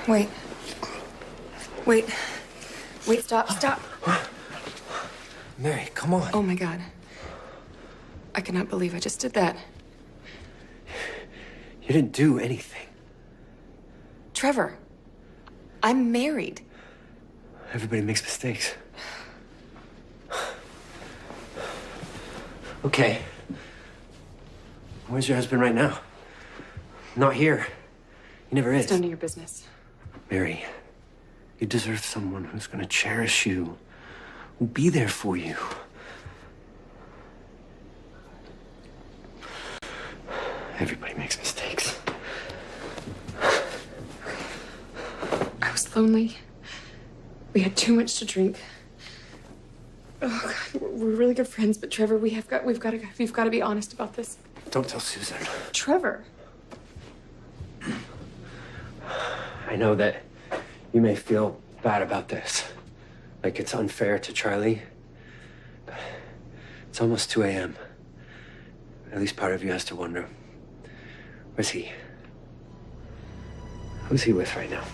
Wait. Wait. Wait, stop, stop. Mary, come on. Oh my God. I cannot believe I just did that. You didn't do anything. Trevor, I'm married. Everybody makes mistakes. Okay. Where's your husband right now? Not here. He never is. It's none of your business. Mary, you deserve someone who's gonna cherish you, who'll be there for you. Everybody makes mistakes. I was lonely. We had too much to drink. Oh God, we're really good friends, but Trevor, we've got to be honest about this. Don't tell Susan. Trevor. I know that you may feel bad about this, like it's unfair to Charlie, but it's almost 2 a.m. At least part of you has to wonder, where's he? Who's he with right now?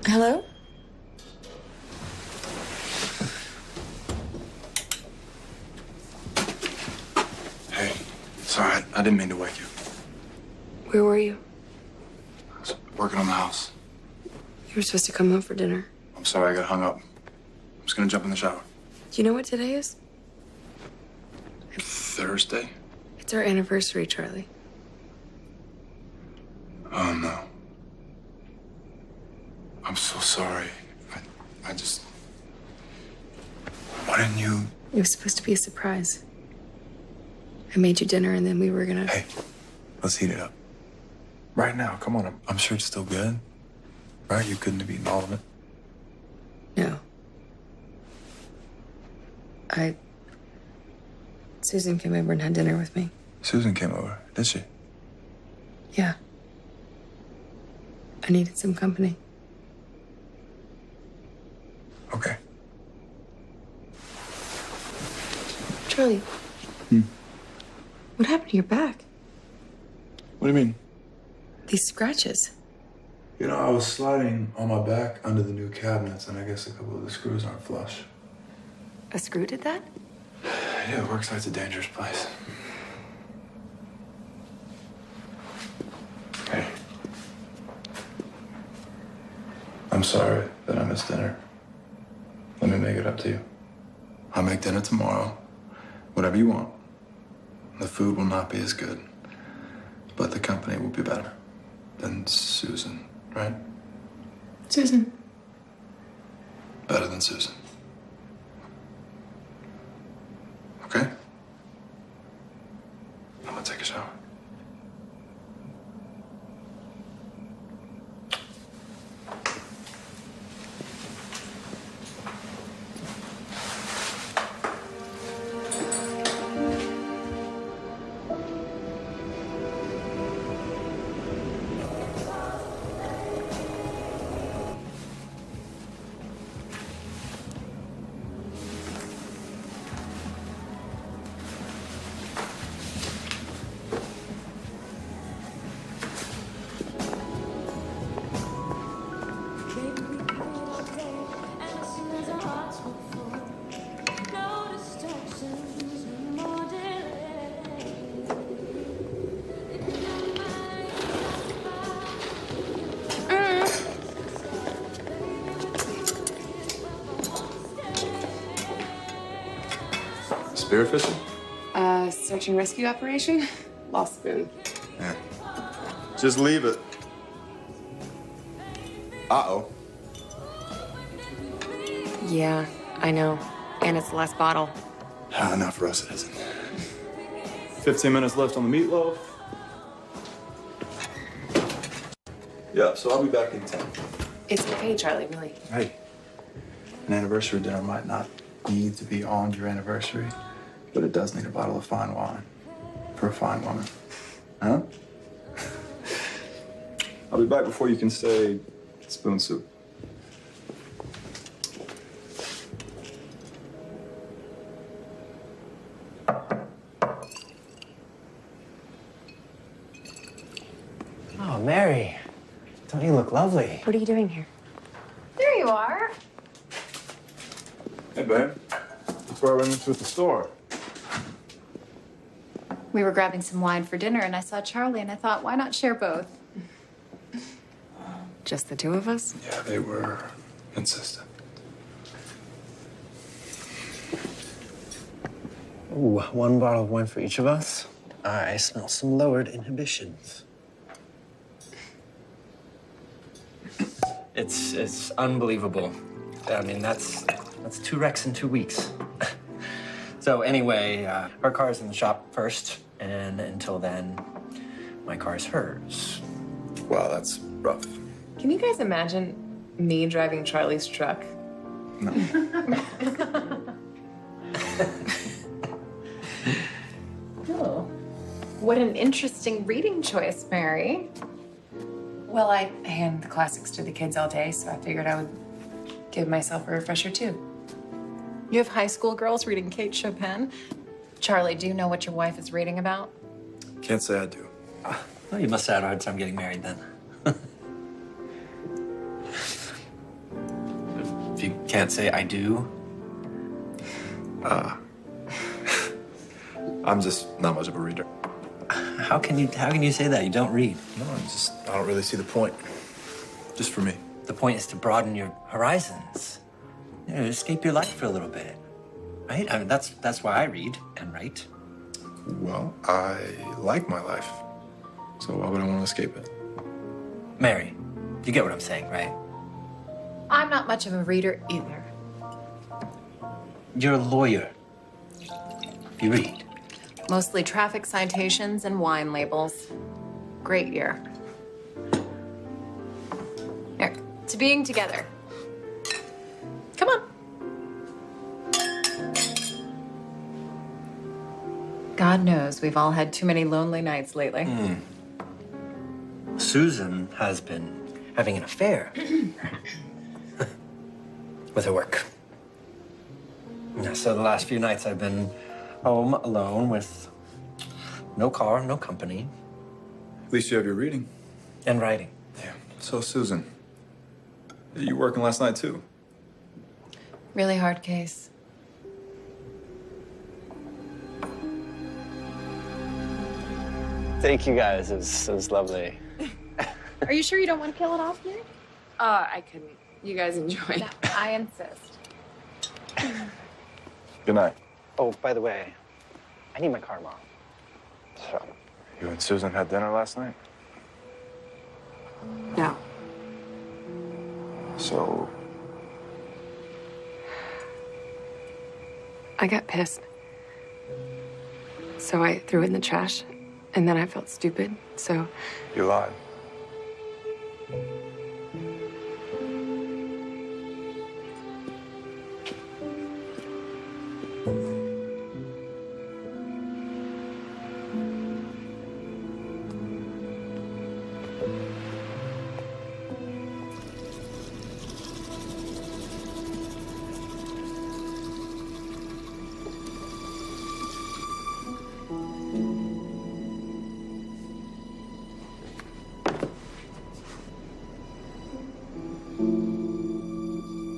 Hello? Hey, sorry, I didn't mean to wake you. Where were you? I was working on the house. You were supposed to come home for dinner. I'm sorry I got hung up. I'm just gonna jump in the shower. Do you know what today is? Thursday? It's our anniversary, Charlie. Oh, no. I'm so sorry. I just... Why didn't you... It was supposed to be a surprise. I made you dinner and then we were gonna... Hey, let's heat it up. Right now, come on. I'm sure it's still good. Right? You couldn't have eaten all of it. No. Susan came over and had dinner with me. Susan came over, did she? Yeah. I needed some company. Okay. Charlie. What happened to your back? What do you mean? These scratches. You know, I was sliding on my back under the new cabinets, and I guess a couple of the screws aren't flush. A screw did that? Yeah, worksite's a dangerous place. Hey. I'm sorry that I missed dinner. Let me make it up to you. I'll make dinner tomorrow. Whatever you want. The food will not be as good, but the company will be better than Susan, right? Susan. Better than Susan. Okay? I'm gonna take a shower. Spearfishing? Search and rescue operation? Lost spoon. Yeah. Just leave it. Uh-oh. Yeah, I know. And it's the last bottle. Not for us, it isn't. 15 minutes left on the meatloaf. Yeah, so I'll be back in 10. It's okay, Charlie, really. Hey, an anniversary dinner might not need to be on your anniversary, but it does need a bottle of fine wine for a fine woman. Huh? I'll be back before you can say spoon soup. Oh, Mary, don't you look lovely? What are you doing here? There you are. Hey, babe. That's where I ran into at the store. We were grabbing some wine for dinner, and I saw Charlie, and I thought, why not share both? Just the two of us? Yeah, they were insistent. Ooh, one bottle of wine for each of us. I smell some lowered inhibitions. It's unbelievable. I mean, that's 2 wrecks in 2 weeks. So anyway, her car's in the shop first, and until then, my car's hers. Wow, that's rough. Can you guys imagine me driving Charlie's truck? No. Oh, what an interesting reading choice, Mary. Well, I hand the classics to the kids all day, so I figured I would give myself a refresher, too. You have high school girls reading Kate Chopin. Charlie, do you know what your wife is reading about? Can't say I do. Well, you must have had a hard time getting married then. If you can't say I do. I'm just not much of a reader. How can you say that? You don't read. No, I don't really see the point. Just for me. The point is to broaden your horizons. You know, escape your life for a little bit. Right? I mean, that's why I read and write. Well, I like my life. So why would I want to escape it? Mary, you get what I'm saying, right? I'm not much of a reader either. You're a lawyer. You read. Mostly traffic citations and wine labels. Great year. Here, to being together. Come on. God knows we've all had too many lonely nights lately. Susan has been having an affair with her work. Yeah, so the last few nights I've been home alone with no car, no company. At least you have your reading. And writing. Yeah. So, Susan, you working last night, too? Really hard case. Thank you guys. It was lovely. Are you sure you don't want to kill it off, Mary? I couldn't. You guys enjoy. No, I insist. Good night. Oh, by the way, I need my car, Mom. So. You and Susan had dinner last night? No. So, I got pissed. So I threw it in the trash, and then I felt stupid, so... you lied.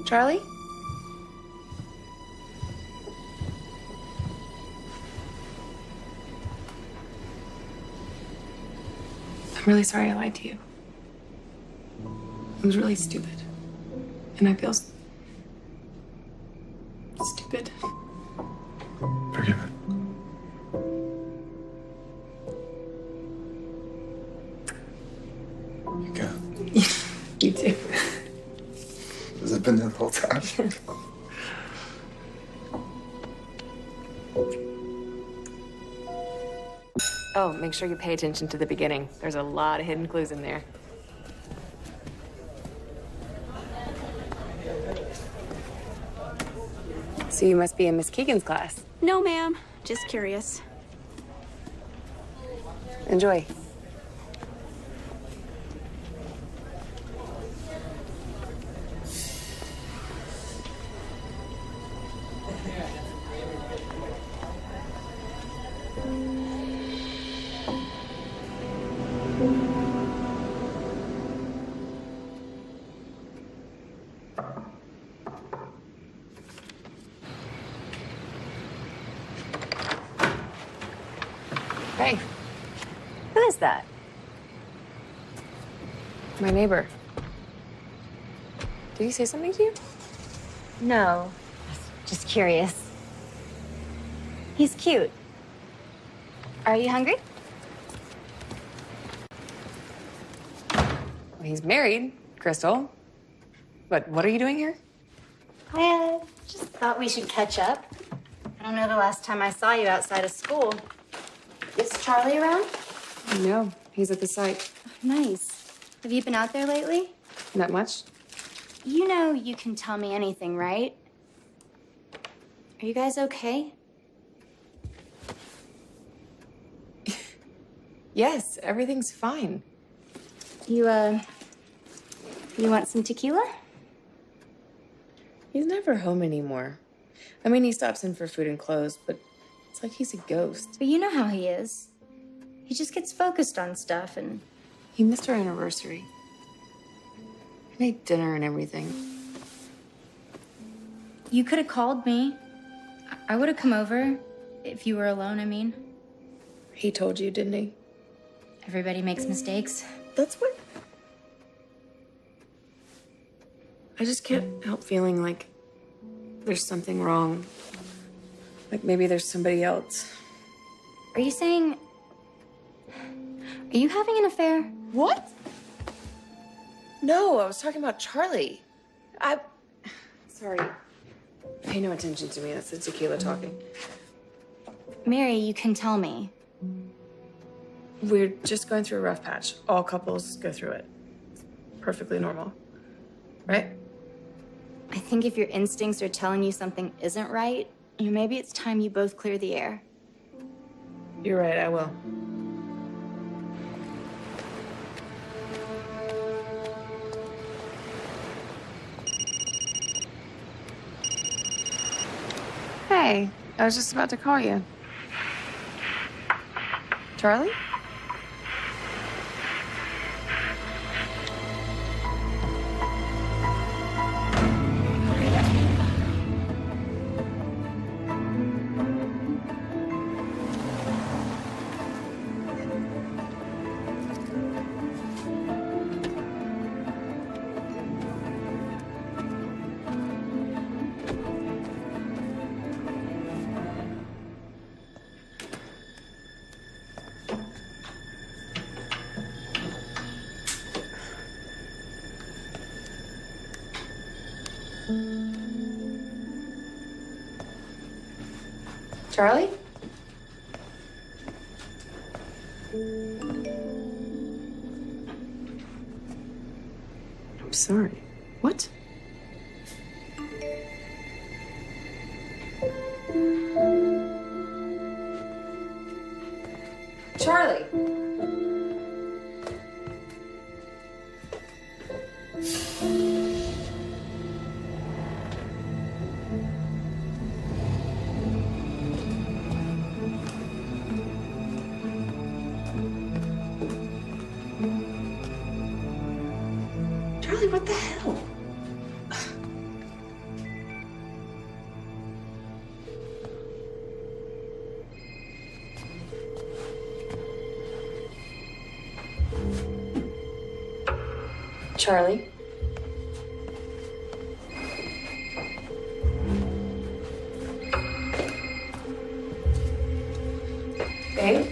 Charlie? I'm really sorry I lied to you. It was really stupid. And I feel stupid. Forgive it. You can. You too. Has it been there the whole time? Oh, make sure you pay attention to the beginning. There's a lot of hidden clues in there. So you must be in Miss Keegan's class. No, ma'am. Just curious. Enjoy. Hey, Who is that? my neighbor. Did he say something to you? No. Just curious. He's cute. Are you hungry? Well, he's married, Crystal. But what are you doing here? I just thought we should catch up. I don't know the last time I saw you outside of school. Is Charlie around? No, he's at the site. Nice. Have you been out there lately? Not much. You know you can tell me anything, right? Are you guys okay? Yes, everything's fine. You want some tequila? He's never home anymore. I mean, he stops in for food and clothes, but it's like he's a ghost. But you know how he is. He just gets focused on stuff and... He missed our anniversary. We made dinner and everything. You could have called me. I would have come over. If you were alone, I mean. He told you, didn't he? Everybody makes mistakes. That's what... I just can't help feeling like there's something wrong. Like maybe there's somebody else. Are you saying... Are you having an affair? What? No, I was talking about Charlie. Sorry. Pay no attention to me. That's the tequila talking. Mary, you can tell me. We're just going through a rough patch. All couples go through it. It's perfectly normal. Right? I think if your instincts are telling you something isn't right, maybe it's time you both clear the air. You're right, I will. Hey, I was just about to call you. Charlie? Charlie? I'm sorry. What? Charlie! Charlie, what the hell? Charlie? Babe?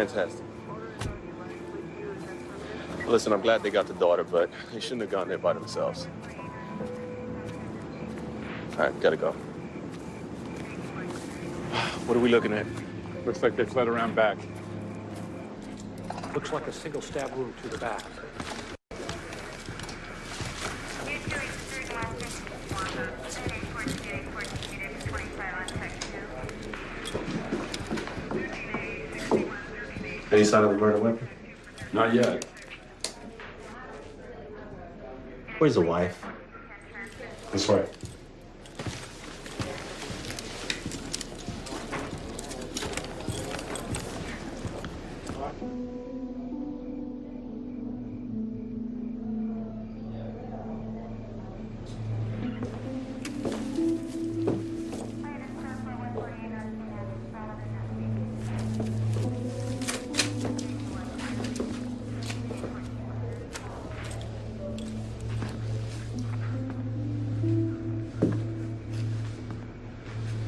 Fantastic. Listen, I'm glad they got the daughter, but they shouldn't have gone there by themselves. All right, gotta go. What are we looking at? Looks like they fled around back. Looks like a single stab wound to the back. Any sign of the murder weapon? Not yet. Where's the wife? This way.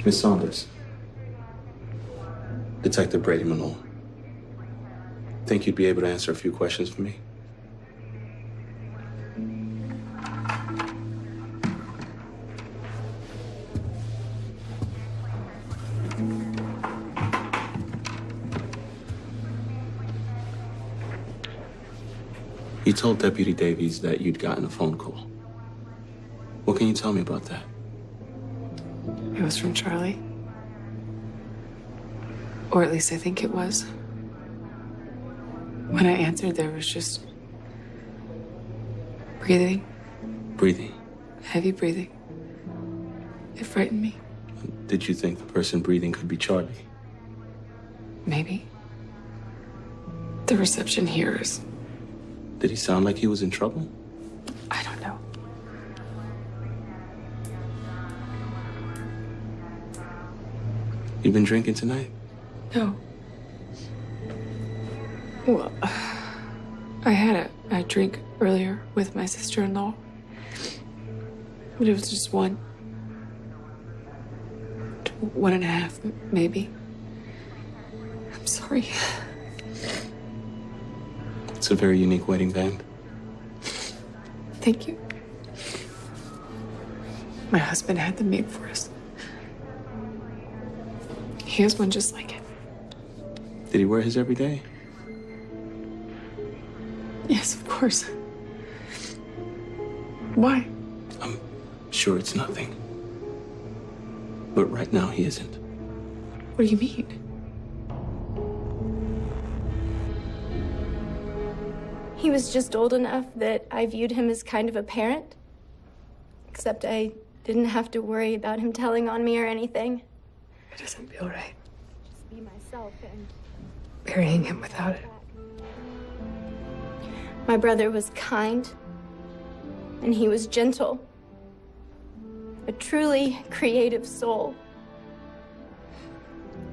Miss Saunders. Detective Brady Malone. Think you'd be able to answer a few questions for me? You told Deputy Davies that you'd gotten a phone call. What can you tell me about that? It was from Charlie. Or at least I think it was. When I answered, there was just breathing. Breathing? Heavy breathing. It frightened me. Did you think the person breathing could be Charlie? Maybe. The reception here is... Did he sound like he was in trouble? I don't know. You been drinking tonight? No. Well, I had a drink earlier with my sister-in-law. But it was just one. 1.5, maybe. I'm sorry. It's a very unique wedding band. Thank you. My husband had them made for us. He has one just like it. Did he wear his every day? Yes, of course. Why? I'm sure it's nothing. But right now, he isn't. What do you mean? He was just old enough that I viewed him as kind of a parent. Except I didn't have to worry about him telling on me or anything. It doesn't feel right. Just be myself and... Burying him without it. My brother was kind. And he was gentle. A truly creative soul.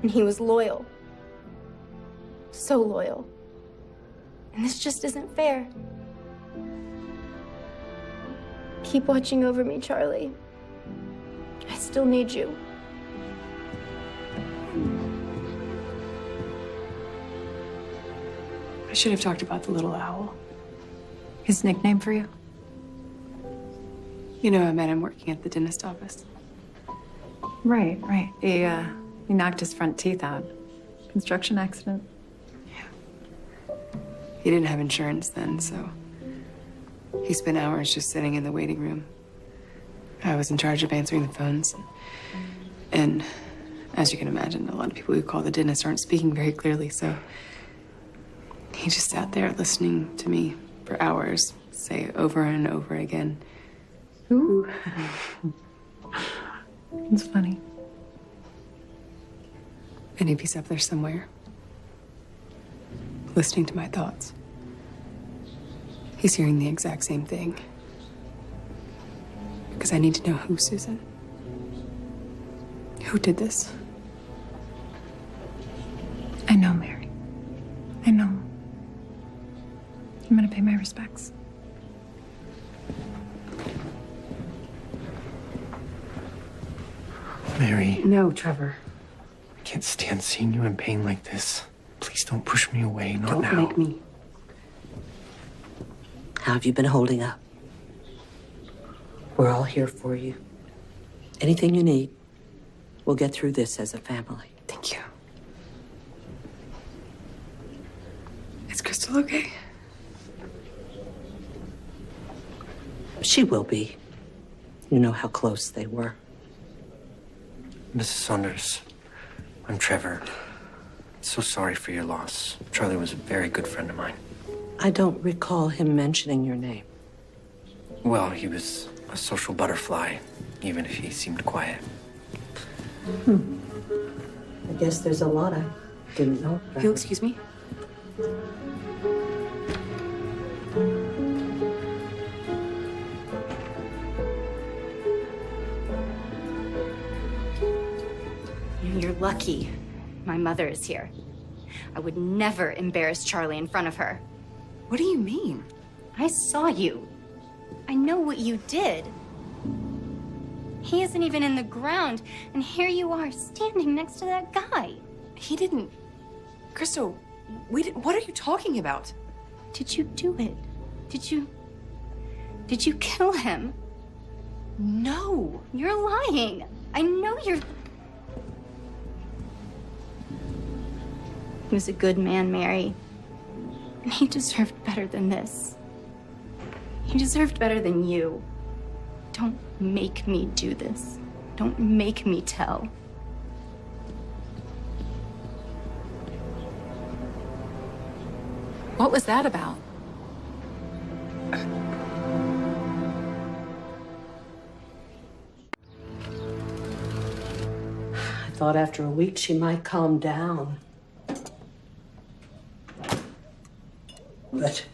And he was loyal. So loyal. And this just isn't fair. Keep watching over me, Charlie. I still need you. I should have talked about the little owl. His nickname for you? You know, I met him working at the dentist office. Right. He knocked his front teeth out. Construction accident? He didn't have insurance then, so he spent hours just sitting in the waiting room. I was in charge of answering the phones. And as you can imagine, a lot of people who call the dentist aren't speaking very clearly, so he just sat there listening to me for hours, say over and over again, "Ooh." It's funny. And he'd be up there somewhere, listening to my thoughts. He's hearing the exact same thing. Because I need to know who, Susan. Who did this? I know, Mary. I know. I'm gonna pay my respects. Mary. No, Trevor. I can't stand seeing you in pain like this. Please don't push me away. Not Don't now. make me. How have you been holding up? We're all here for you. Anything you need, we'll get through this as a family. Thank you. Is Crystal okay? She will be. You know how close they were. Mrs. Saunders, I'm Trevor. So sorry for your loss. Charlie was a very good friend of mine. I don't recall him mentioning your name. Well, he was a social butterfly, even if he seemed quiet. I guess there's a lot I didn't know about. You'll excuse me? You're lucky my mother is here. I would never embarrass Charlie in front of her. What do you mean? I saw you. I know what you did. He isn't even in the ground, and here you are standing next to that guy. He didn't. Crystal, what are you talking about? Did you do it? Did you kill him? No. You're lying. I know you're... He was a good man, Mary. And he deserved better than this. He deserved better than you. Don't make me do this. Don't make me tell. What was that about? I thought after a week she might calm down. But,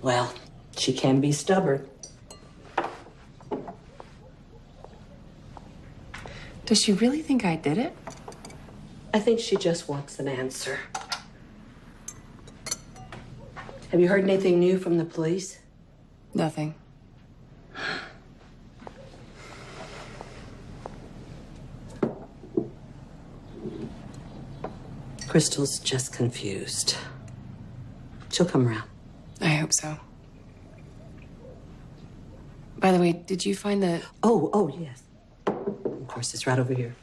well, she can be stubborn. Does she really think I did it? I think she just wants an answer. Have you heard anything new from the police? Nothing. Crystal's just confused. She'll come around. I hope so. By the way, did you find the... Oh, yes. Of course, it's right over here.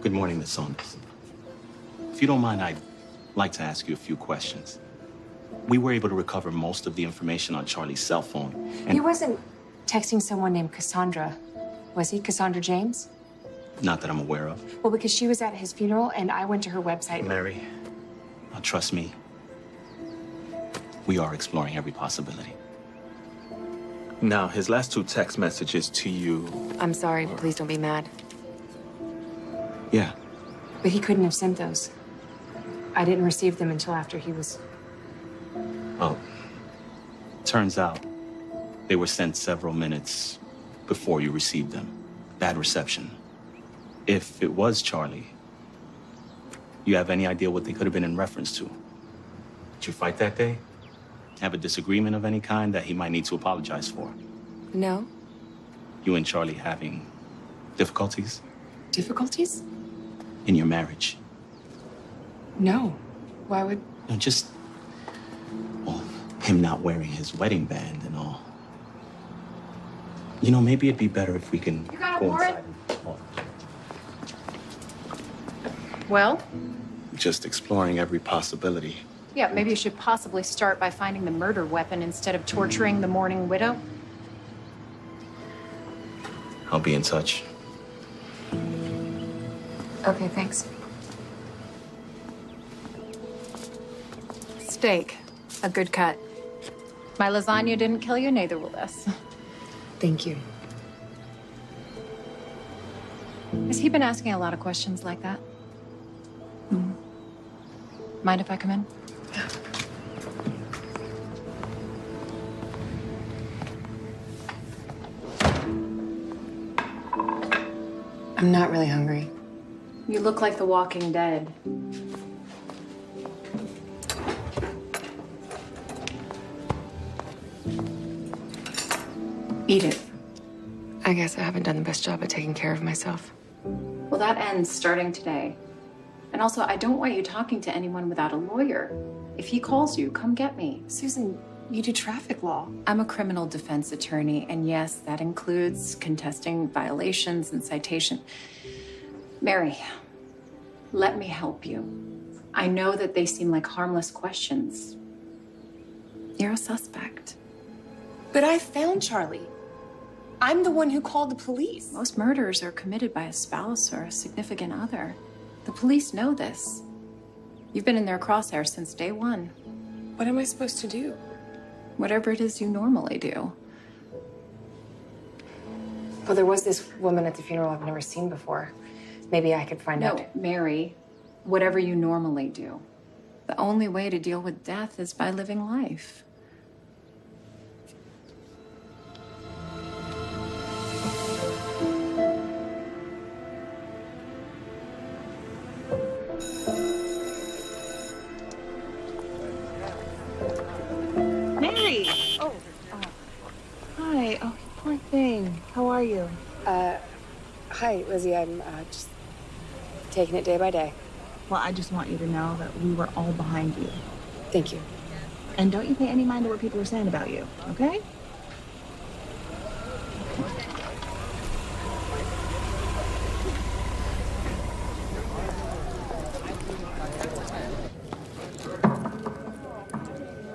Good morning, Miss Saunders. If you don't mind, I'd like to ask you a few questions. We were able to recover most of the information on Charlie's cell phone, and... He wasn't texting someone named Cassandra, was he? Cassandra James? Not that I'm aware of. Well, because she was at his funeral, and I went to her website. Mary, now trust me. We are exploring every possibility. Now, his last two text messages to you... I'm sorry, please don't be mad. Yeah. But he couldn't have sent those. I didn't receive them until after he was... Well, turns out they were sent several minutes before you received them. Bad reception. If it was Charlie, you have any idea what they could have been in reference to? Did you fight that day? Have a disagreement of any kind that he might need to apologize for? No. You and Charlie having difficulties? Difficulties? In your marriage? No. Why would... No, just... Well, him not wearing his wedding band and all. You know, maybe it'd be better if we can go inside and talk. Well, Just exploring every possibility. yeah, maybe you should possibly start by finding the murder weapon instead of torturing the mourning widow. I'll be in touch. Okay, thanks. Steak. A good cut. My lasagna didn't kill you, neither will this. Thank you. Has he been asking a lot of questions like that? Mind if I come in? I'm not really hungry. You look like the Walking Dead. Eat it. I guess I haven't done the best job at taking care of myself. Well, that ends starting today. And also, I don't want you talking to anyone without a lawyer. If he calls you, come get me. Susan, you do traffic law. I'm a criminal defense attorney, and yes, that includes contesting violations and citation. Mary, let me help you. I know that they seem like harmless questions. You're a suspect. But I found Charlie. I'm the one who called the police. Most murders are committed by a spouse or a significant other. The police know this. You've been in their crosshairs since day one. What am I supposed to do? Whatever it is you normally do. Well, there was this woman at the funeral I've never seen before. Maybe I could find out. No, Mary, whatever you normally do. The only way to deal with death is by living life. Mary! Oh, hi. Oh, poor thing. How are you? Hi, Lizzie. I'm just taking it day by day. Well, I just want you to know that we were all behind you. Thank you. And don't you pay any mind to what people are saying about you, okay?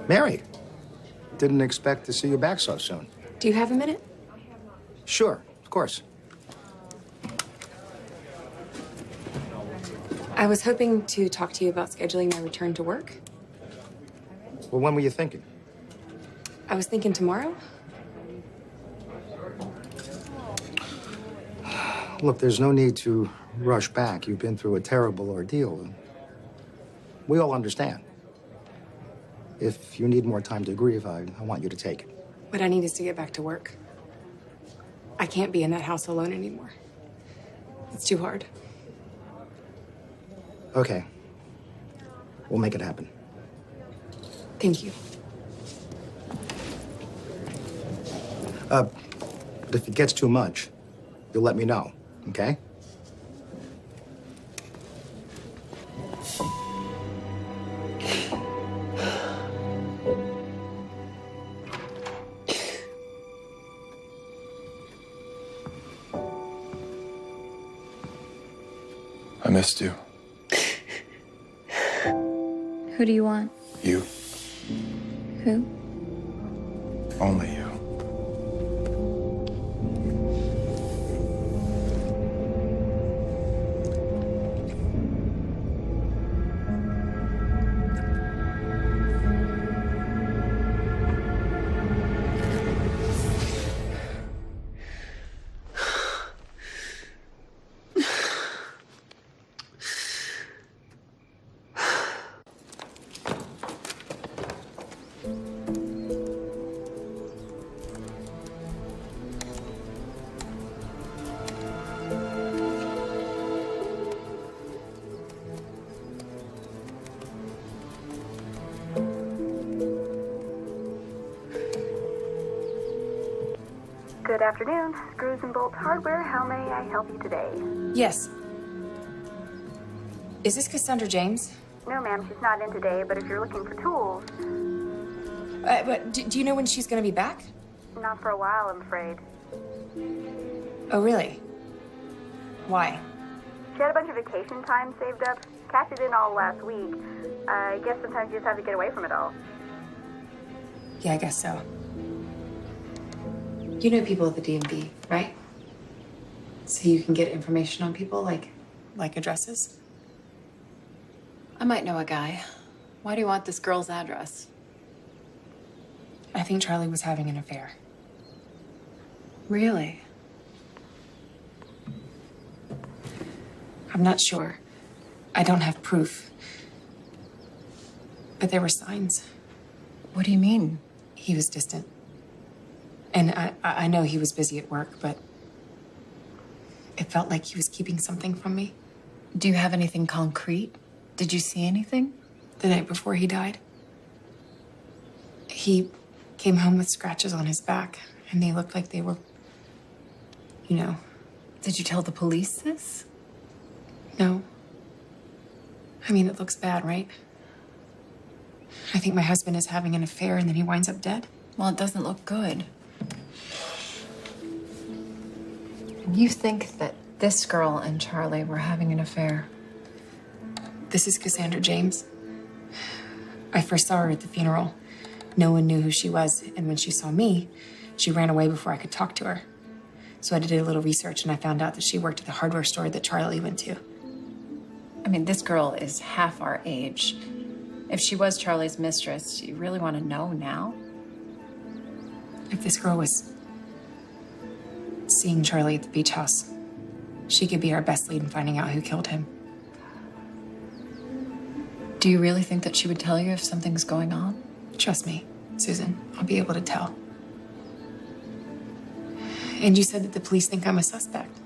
Mary, didn't expect to see you back so soon. Do you have a minute? Sure, of course. I was hoping to talk to you about scheduling my return to work. Well, when were you thinking? I was thinking tomorrow. Look, there's no need to rush back. You've been through a terrible ordeal. We all understand. If you need more time to grieve, I want you to take it. What I need is to get back to work. I can't be in that house alone anymore. It's too hard. Okay. We'll make it happen. Thank you. But if it gets too much, you'll let me know, okay? I missed you. Who do you want? You. Who? Only you. Good afternoon. Screws and Bolts Hardware. How may I help you today? Yes. Is this Cassandra James? No, ma'am. She's not in today, but if you're looking for tools... But do you know when she's going to be back? Not for a while, I'm afraid. Oh, really? Why? She had a bunch of vacation time saved up. Cashed it in all last week. I guess sometimes you just have to get away from it all. Yeah, I guess so. You know people at the DMV, right? So you can get information on people, like addresses? I might know a guy. Why do you want this girl's address? I think Charlie was having an affair. Really? I'm not sure. I don't have proof. But there were signs. What do you mean? He was distant. And I know he was busy at work, but it felt like he was keeping something from me. Do you have anything concrete? Did you see anything? The night before he died, he came home with scratches on his back, and they looked like they were, you know. Did you tell the police this? No. I mean, it looks bad, right? I think my husband is having an affair and then he winds up dead. Well, it doesn't look good. You think that this girl and Charlie were having an affair? This is Cassandra James. I first saw her at the funeral. No one knew who she was, and when she saw me, she ran away before I could talk to her. So I did a little research and I found out that she worked at the hardware store that Charlie went to. I mean, this girl is half our age. If she was Charlie's mistress, do you really want to know now? If this girl was seeing Charlie at the beach house, she could be our best lead in finding out who killed him. Do you really think that she would tell you if something's going on? Trust me, Susan, I'll be able to tell. And you said that the police think I'm a suspect.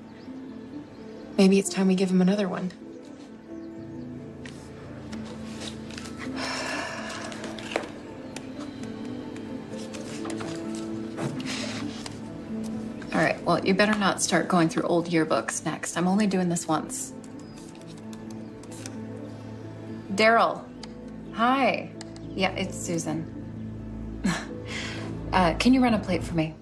Maybe it's time we give him another one. All right, well, you better not start going through old yearbooks next. I'm only doing this once. Daryl. Hi. Yeah, it's Susan. Can you run a plate for me?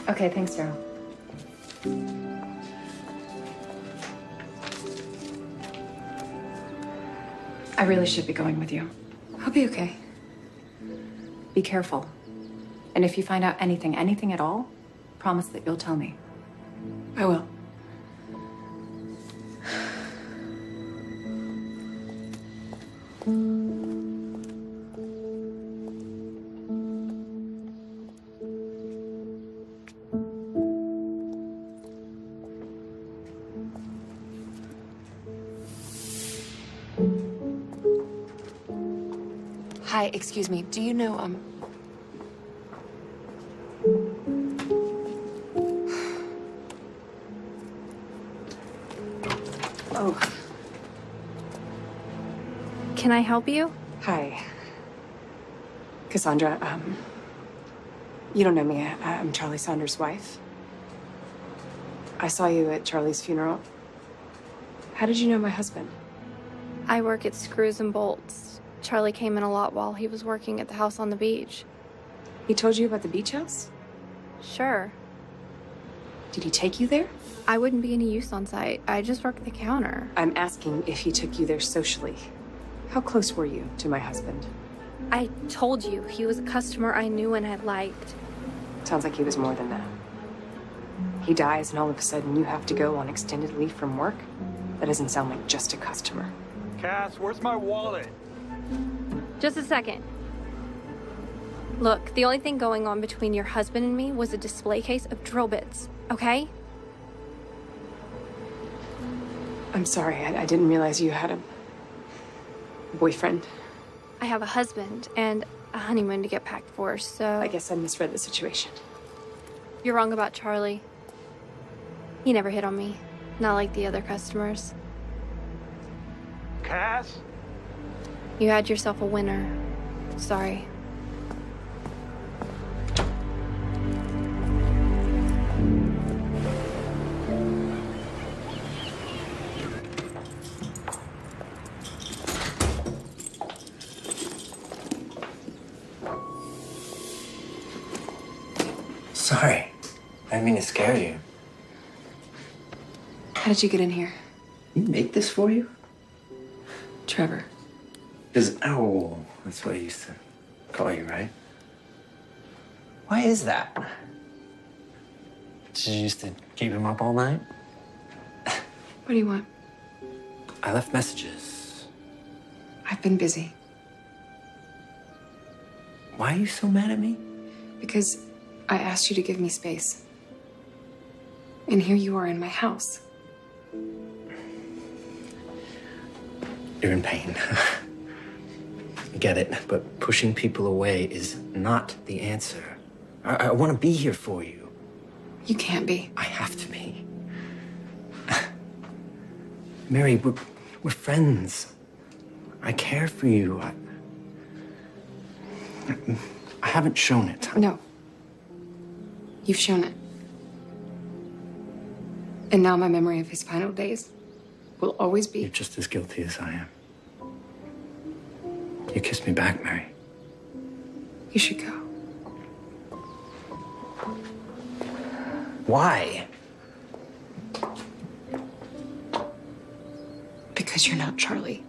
Okay, thanks, Daryl. I really should be going with you. I'll be okay. Be careful. And if you find out anything at all, promise that you'll tell me. I will. Hi, excuse me. Do you know, Oh. Can I help you? Hi. Cassandra, you don't know me. I'm Charlie Saunders' wife. I saw you at Charlie's funeral. How did you know my husband? I work at Screws and Bolts. Charlie came in a lot while he was working at the house on the beach. He told you about the beach house? Sure. Did he take you there? I wouldn't be any use on site. I just work the counter. I'm asking if he took you there socially. How close were you to my husband? I told you, he was a customer I knew and had liked. Sounds like he was more than that. He dies and all of a sudden you have to go on extended leave from work? That doesn't sound like just a customer. Cass, where's my wallet? Just a second. Look, the only thing going on between your husband and me was a display case of drill bits, okay? I'm sorry, I didn't realize you had a boyfriend. I have a husband and a honeymoon to get packed for, so... I guess I misread the situation. You're wrong about Charlie. He never hit on me. Not like the other customers. Cass? You had yourself a winner. Sorry. Sorry. I didn't mean to scare you. How did you get in here? You make this for you? Trevor. Oh, that's what I used to call you, right? Why is that? Did you used to keep him up all night? What do you want? I left messages. I've been busy. Why are you so mad at me? Because I asked you to give me space. And here you are in my house. You're in pain. I get it, but pushing people away is not the answer. I want to be here for you. You can't be. I have to be. Mary, we're friends. I care for you. I haven't shown it. No. You've shown it. And now my memory of his final days will always be... You're just as guilty as I am. You kissed me back, Mary. You should go. Why? Because you're not Charlie.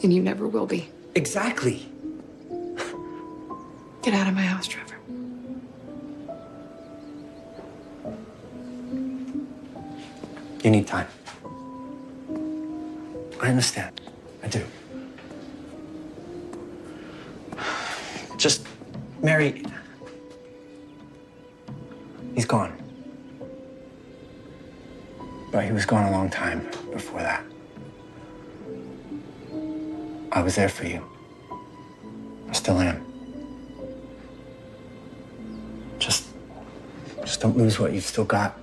And you never will be. Exactly. Get out of my house, Trevor. You need time. I understand. I do. Just, Mary, he's gone. But he was gone a long time before that. I was there for you. I still am. Just don't lose what you've still got.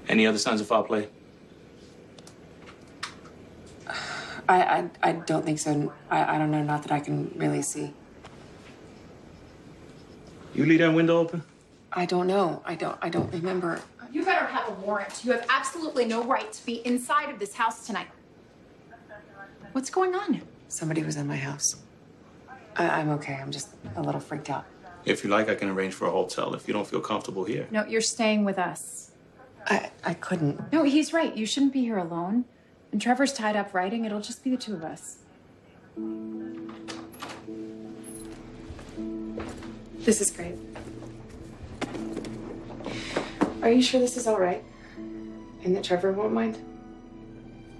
Any other signs of foul play? I don't think so. I don't know, not that I can really see. You leave that window open? I don't know. I don't remember. You better have a warrant. You have absolutely no right to be inside of this house tonight. What's going on? Somebody was in my house. I'm okay. I'm just a little freaked out. If you like, I can arrange for a hotel if you don't feel comfortable here. No, you're staying with us. I couldn't. No, he's right. You shouldn't be here alone. And Trevor's tied up writing. It'll just be the two of us. This is great. Are you sure this is all right? And that Trevor won't mind?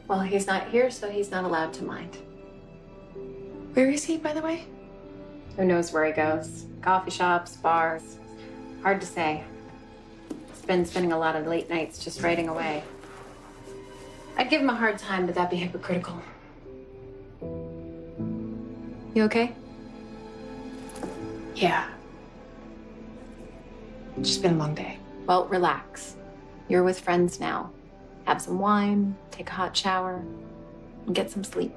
Well, he's not here, so he's not allowed to mind. Where is he, by the way? Who knows where he goes? Coffee shops, bars. Hard to say. He's been spending a lot of late nights just writing away. I'd give him a hard time, but that'd be hypocritical. You okay? Yeah. It's just been a long day. Well, relax. You're with friends now. Have some wine, take a hot shower, and get some sleep.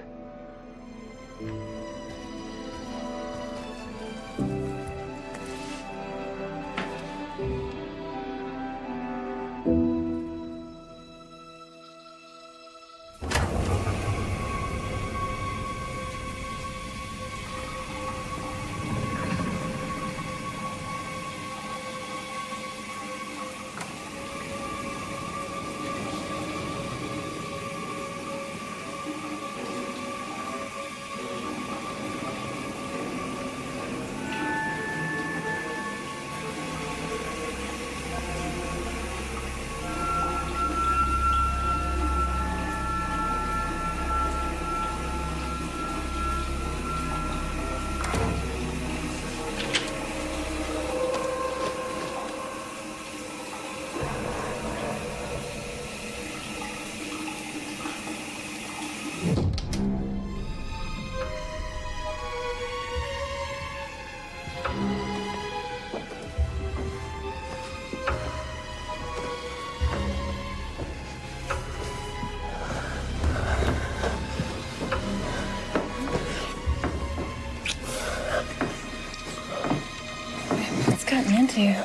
can't you?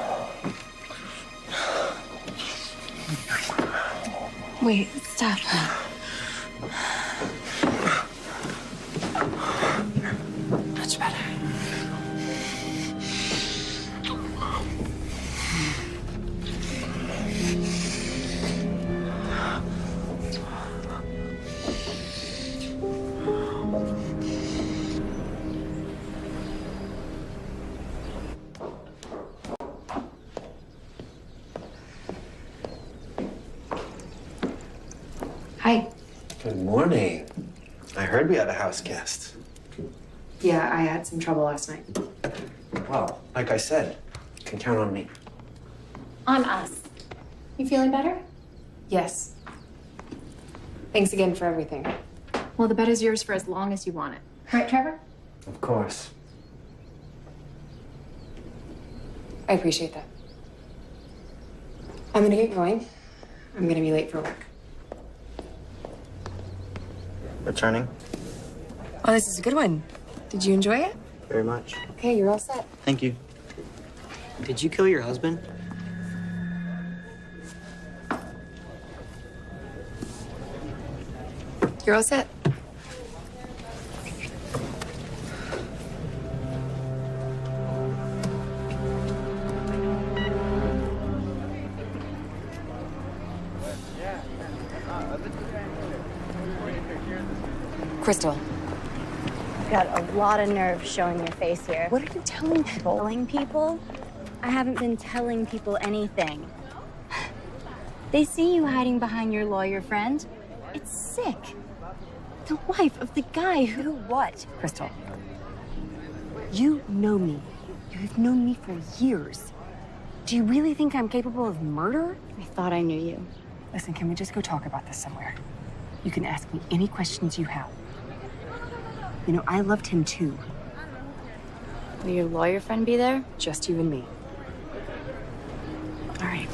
Wait, stop. Much better. Hi. Good morning. I heard we had a house guest. Yeah, I had some trouble last night. Well, like I said, you can count on me. On us. You feeling better? Yes. Thanks again for everything. Well, the bed is yours for as long as you want it. Right, Trevor? Of course. I appreciate that. I'm gonna get going. I'm gonna be late for work. Returning? Oh, this is a good one. Did you enjoy it? Very much. Okay, you're all set. Thank you. Did you kill your husband? You're all set. Crystal. You've got a lot of nerve showing your face here. What are you telling people? Telling people? I haven't been telling people anything. They see you hiding behind your lawyer friend. It's sick. The wife of the guy who... What? Crystal. You know me. You've known me for years. Do you really think I'm capable of murder? I thought I knew you. Listen, can we just go talk about this somewhere? You can ask me any questions you have. You know, I loved him too. Will your lawyer friend be there? Just you and me. All right.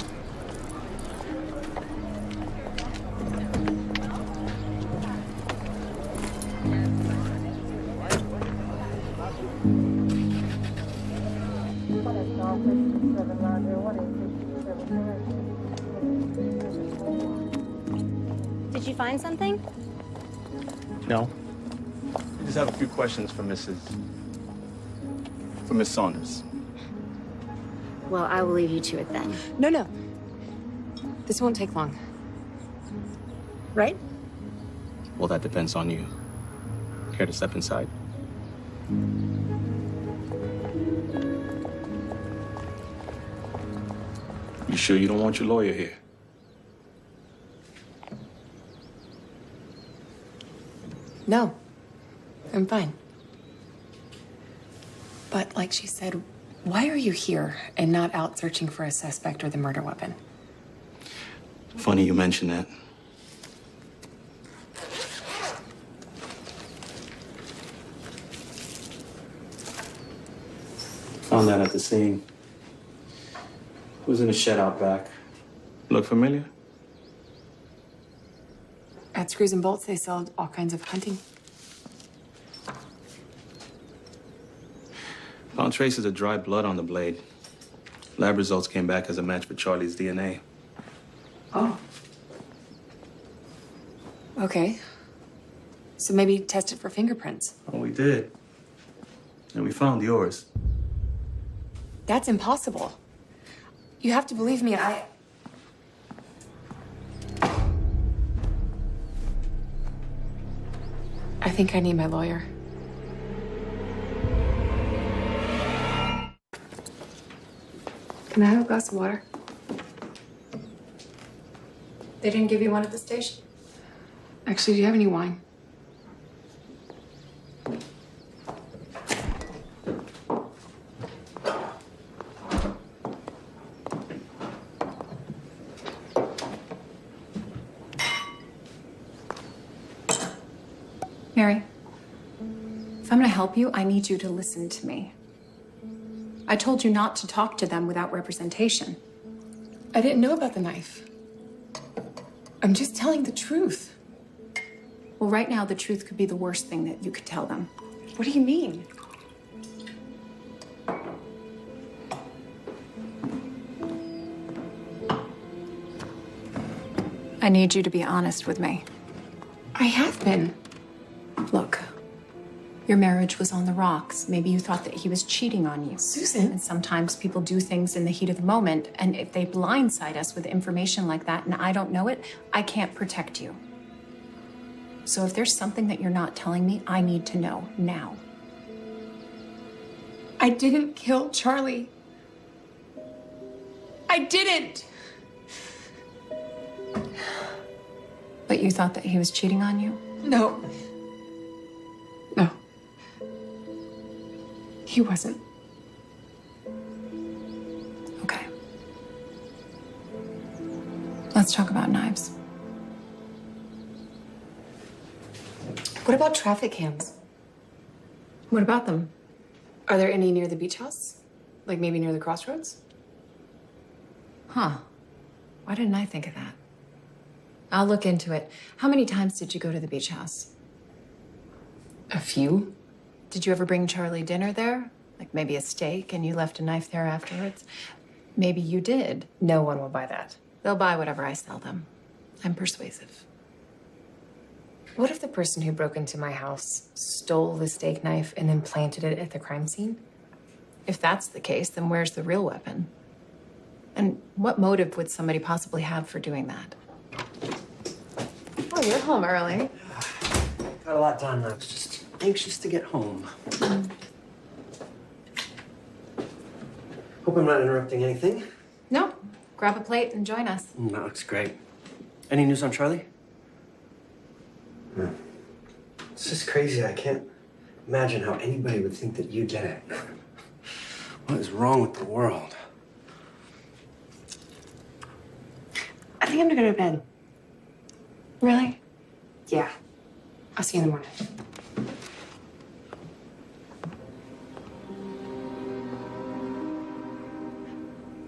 Did you find something? No. I just have a few questions for Miss Saunders. Well, I will leave you to it then. No. This won't take long. Right? Well, that depends on you. Care to step inside? You sure you don't want your lawyer here? No. I'm fine. But like she said, why are you here and not out searching for a suspect or the murder weapon? Funny you mention that. Found that at the scene. It was in a shed out back. Look familiar? At Screws and Bolts, they sell all kinds of hunting. Found traces of dry blood on the blade. Lab results came back as a match for Charlie's DNA. Oh. Okay. So maybe test it for fingerprints. Oh, we did. And we found yours. That's impossible. You have to believe me, I think I need my lawyer. Can I have a glass of water? They didn't give you one at the station? Actually, do you have any wine? Mary, if I'm gonna help you, I need you to listen to me. I told you not to talk to them without representation. I didn't know about the knife. I'm just telling the truth. Well, right now, the truth could be the worst thing that you could tell them. What do you mean? I need you to be honest with me. I have been. Look, your marriage was on the rocks. Maybe you thought that he was cheating on you. Susan. And sometimes people do things in the heat of the moment, and if they blindside us with information like that and I don't know it, I can't protect you. So if there's something that you're not telling me, I need to know now. I didn't kill Charlie. I didn't. But you thought that he was cheating on you? No. No. He wasn't. Okay. Let's talk about knives. What about traffic cams? What about them? Are there any near the beach house? Like maybe near the crossroads? Huh. Why didn't I think of that? I'll look into it. How many times did you go to the beach house? A few. Did you ever bring Charlie dinner there? Like maybe a steak and you left a knife there afterwards? Maybe you did. No one will buy that. They'll buy whatever I sell them. I'm persuasive. What if the person who broke into my house stole the steak knife and then planted it at the crime scene? If that's the case, then where's the real weapon? And what motive would somebody possibly have for doing that? Oh, you're home early. Got a lot done. I was just anxious to get home. Hope I'm not interrupting anything. No. Grab a plate and join us. That looks great. Any news on Charlie? It's just crazy. I can't imagine how anybody would think that you did it. What is wrong with the world? I think I'm gonna go to bed. Really? Yeah. I'll see you in the morning.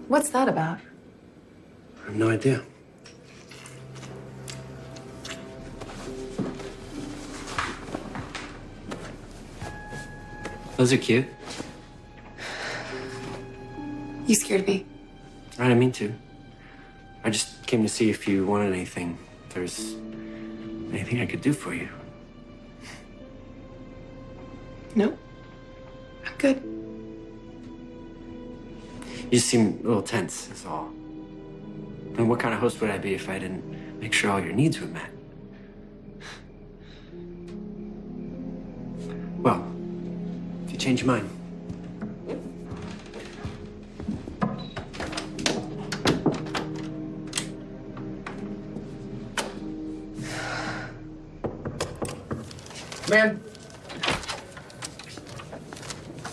What's that about? I have no idea. Those are cute. You scared me. I didn't mean to. I just came to see if you wanted anything. If there's anything I could do for you. No. I'm good. You seem a little tense, is all. And what kind of host would I be if I didn't make sure all your needs were met? Well, if you change your mind. Man.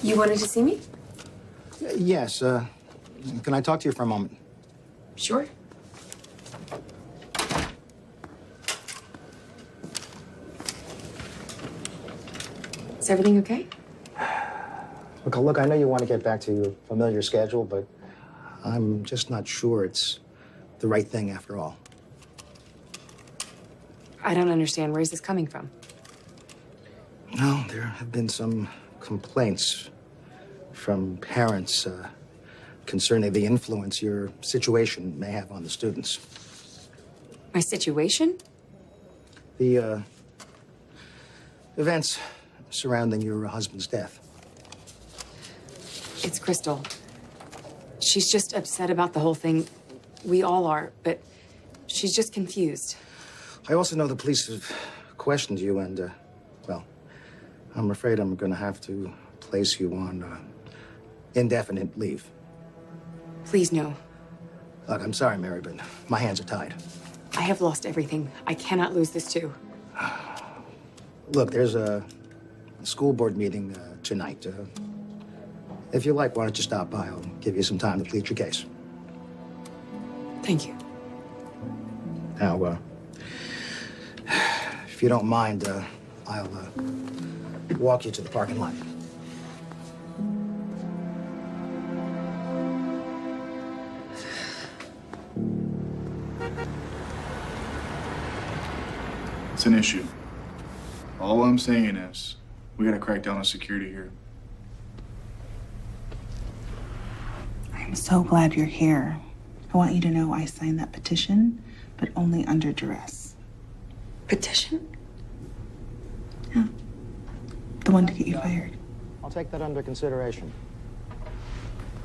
You wanted to see me? Yes, can I talk to you for a moment? Sure. Is everything okay? Look, I know you want to get back to your familiar schedule, but I'm just not sure it's the right thing after all. I don't understand. Where's this coming from? No, there have been some complaints from parents concerning the influence your situation may have on the students. My situation? The events surrounding your husband's death. It's Crystal. She's just upset about the whole thing. We all are, but she's just confused. I also know the police have questioned you and, well, I'm afraid I'm going to have to place you on indefinite leave. Please, no. Look, I'm sorry, Mary, but my hands are tied. I have lost everything. I cannot lose this, too. Look, there's a school board meeting tonight. If you like, why don't you stop by? I'll give you some time to plead your case. Thank you. Now, if you don't mind, I'll walk you to the parking lot. It's an issue. All I'm saying is, we gotta crack down on security here. I'm so glad you're here. I want you to know I signed that petition but only under duress. Petition? Yeah. The one to get you fired. I'll take that under consideration.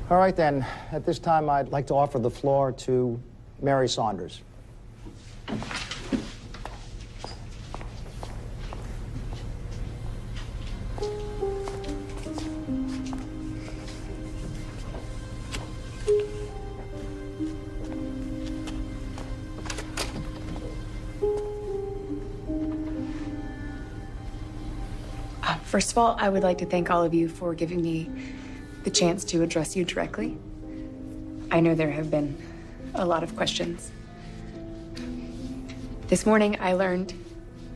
All right, then. At this time, I'd like to offer the floor to Mary Saunders. First of all, I would like to thank all of you for giving me the chance to address you directly. I know there have been a lot of questions. This morning, I learned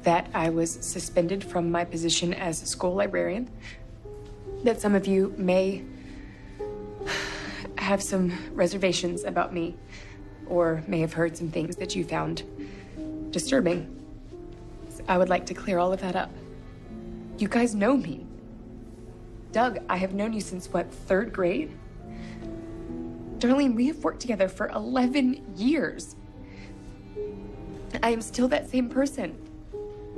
that I was suspended from my position as a school librarian, that some of you may have some reservations about me, or may have heard some things that you found disturbing. So I would like to clear all of that up. You guys know me. Doug, I have known you since, what, 3rd grade? Darlene, we have worked together for 11 years. I am still that same person.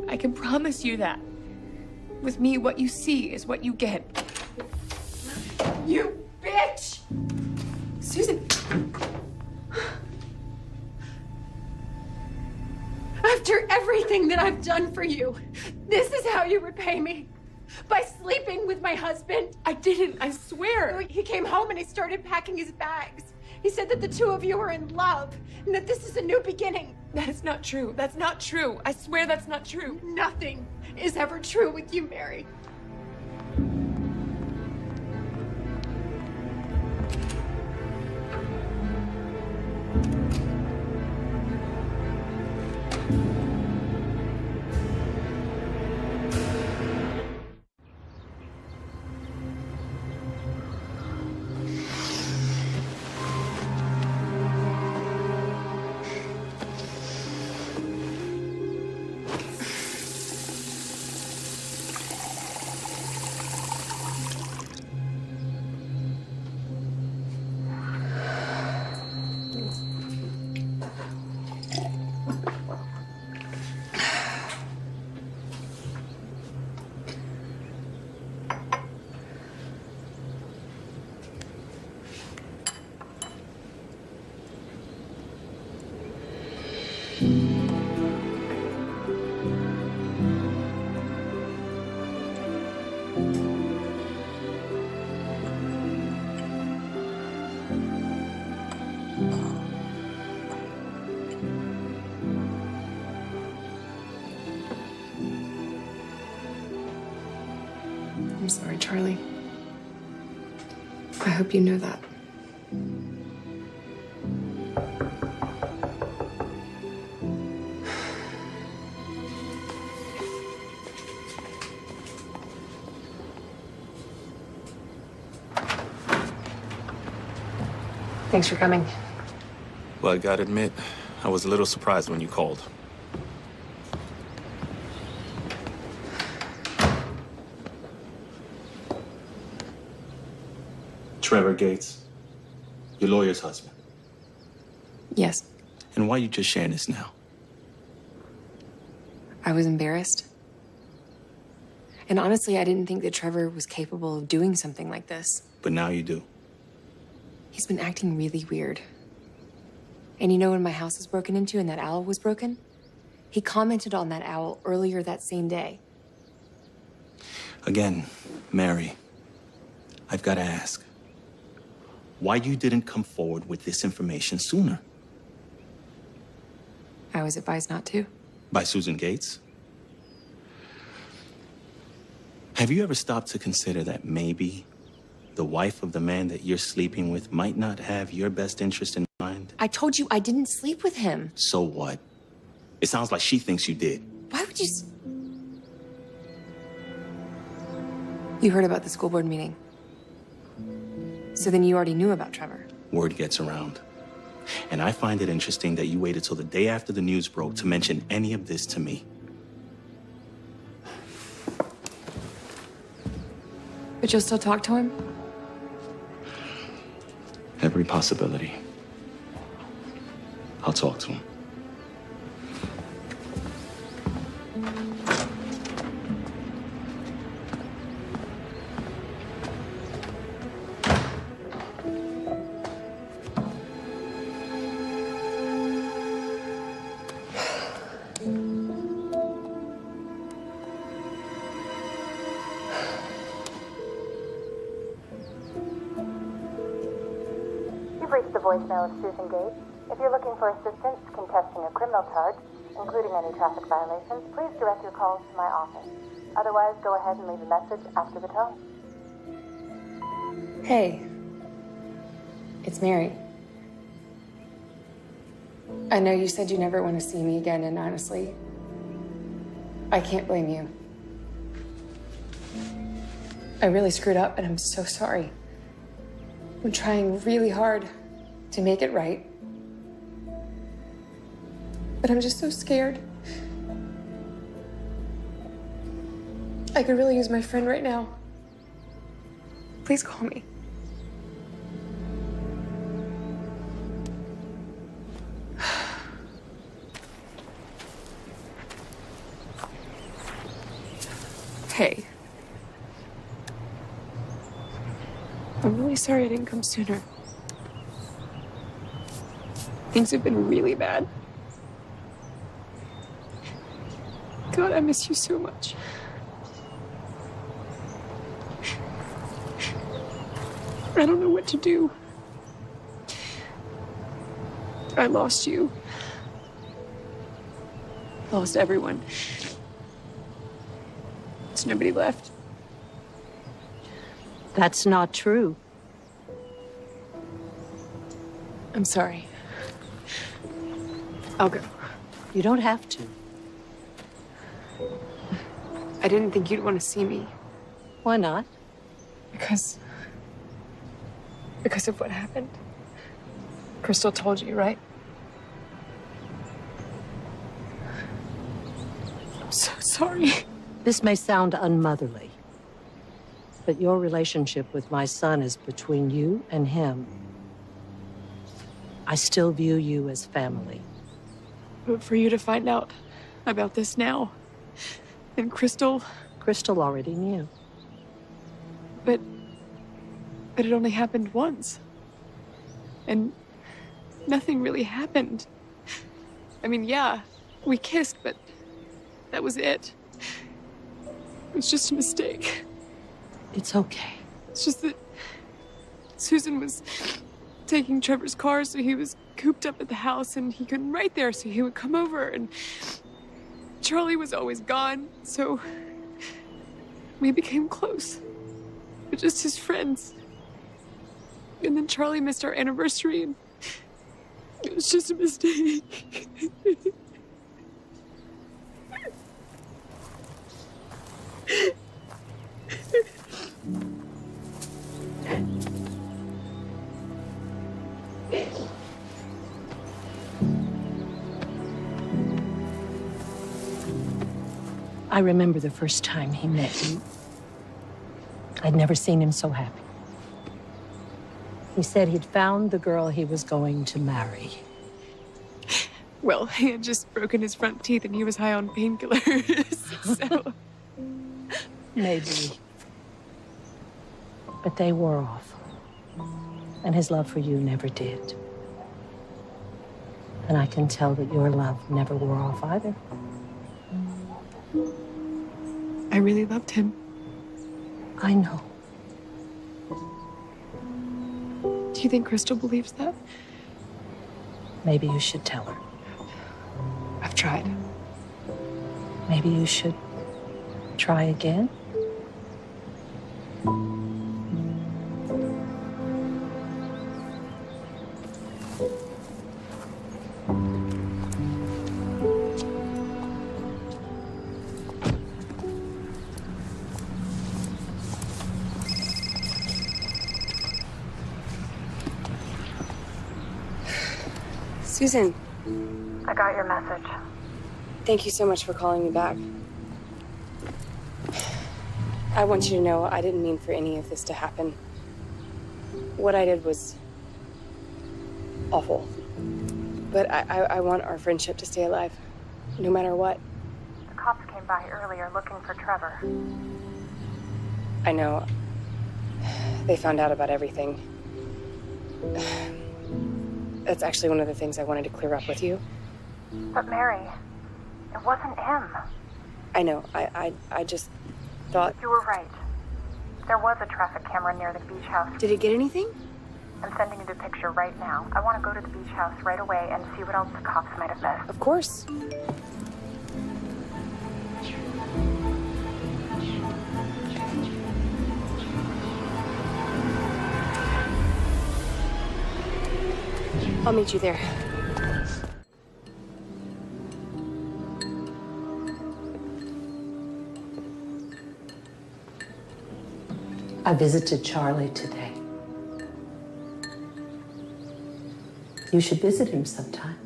I can promise you that. With me, what you see is what you get. You bitch! Susan. After everything that I've done for you, this is how you repay me. By sleeping with my husband. I didn't, I swear. He came home and he started packing his bags. He said that the two of you are in love and that this is a new beginning. That is not true. That's not true. I swear that's not true. Nothing is ever true with you, Mary. I'm sorry, Charlie. I hope you know that. Thanks for coming. Well, I gotta admit, I was a little surprised when you called. Trevor Gates, your lawyer's husband. Yes. And why are you just sharing this now? I was embarrassed. And honestly, I didn't think that Trevor was capable of doing something like this. But now you do. He's been acting really weird. And you know when my house was broken into and that owl was broken? He commented on that owl earlier that same day. Again, Mary, I've got to ask. Why you didn't come forward with this information sooner? I was advised not to. By Susan Gates? Have you ever stopped to consider that maybe the wife of the man that you're sleeping with might not have your best interest in mind? I told you I didn't sleep with him. So what? It sounds like she thinks you did. Why would you... You heard about the school board meeting. So then you already knew about Trevor. Word gets around. And I find it interesting that you waited till the day after the news broke to mention any of this to me. But you'll still talk to him? Every possibility. I'll talk to him. reached the voicemail of Susan Gates. If you're looking for assistance contesting a criminal charge, including any traffic violations, please direct your calls to my office. Otherwise, go ahead and leave a message after the tone. Hey, it's Mary. I know you said you never want to see me again, and honestly, I can't blame you. I really screwed up, and I'm so sorry. I'm trying really hard to make it right. But I'm just so scared. I could really use my friend right now. Please call me. Hey. I'm really sorry I didn't come sooner. Things have been really bad. God, I miss you so much. I don't know what to do. I lost you. Lost everyone. There's nobody left. That's not true. I'm sorry. I'll go. You don't have to. I didn't think you'd want to see me. Why not? Because of what happened. Crystal told you, right? I'm so sorry. This may sound unmotherly, but your relationship with my son is between you and him. I still view you as family. But for you to find out about this now, and Crystal... Crystal already knew. But it only happened once. And nothing really happened. I mean, yeah, we kissed, but that was it. It was just a mistake. It's okay. It's just that Susan was taking Trevor's car, so he was cooped up at the house, and he couldn't write there, so he would come over, and Charlie was always gone, so we became close. We're just his friends. And then Charlie missed our anniversary, and it was just a mistake. I remember the first time he met you. I'd never seen him so happy. He said he'd found the girl he was going to marry. Well, he had just broken his front teeth and he was high on painkillers, so... Maybe. But they wore off. And his love for you never did. And I can tell that your love never wore off either. I really loved him. I know. Do you think Crystal believes that? Maybe you should tell her. I've tried. Maybe you should try again? Susan. I got your message. Thank you so much for calling me back. I want you to know I didn't mean for any of this to happen. What I did was awful. But I want our friendship to stay alive, no matter what. The cops came by earlier looking for Trevor. I know. They found out about everything. That's actually one of the things I wanted to clear up with you. But Mary, it wasn't him. I know. I just thought... You were right. There was a traffic camera near the beach house. Did it get anything? I'm sending you the picture right now. I want to go to the beach house right away and see what else the cops might have missed. Of course. I'll meet you there. I visited Charlie today. You should visit him sometime.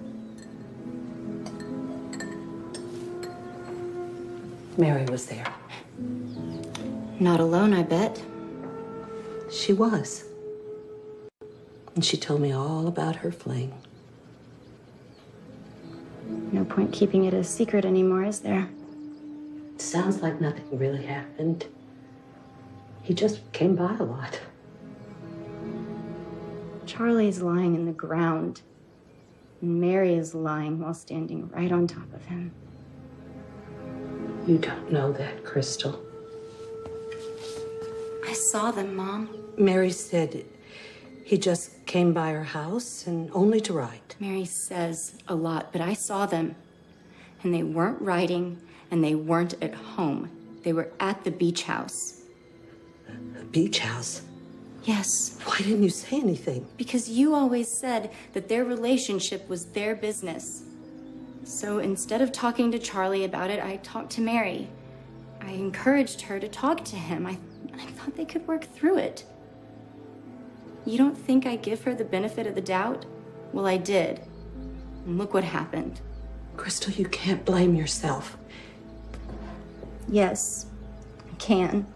Mary was there. Not alone, I bet. She was. And she told me all about her fling. No point keeping it a secret anymore, is there? Sounds like nothing really happened. He just came by a lot. Charlie's lying in the ground, and Mary is lying while standing right on top of him. You don't know that, Crystal. I saw them, Mom. Mary said he just came by her house and only to write. Mary says a lot, but I saw them. And they weren't writing, and they weren't at home. They were at the beach house. The beach house? Yes. Why didn't you say anything? Because you always said that their relationship was their business. So instead of talking to Charlie about it, I talked to Mary. I encouraged her to talk to him. I thought they could work through it. You don't think I give her the benefit of the doubt? Well, I did. And look what happened. Crystal, you can't blame yourself. Yes, I can.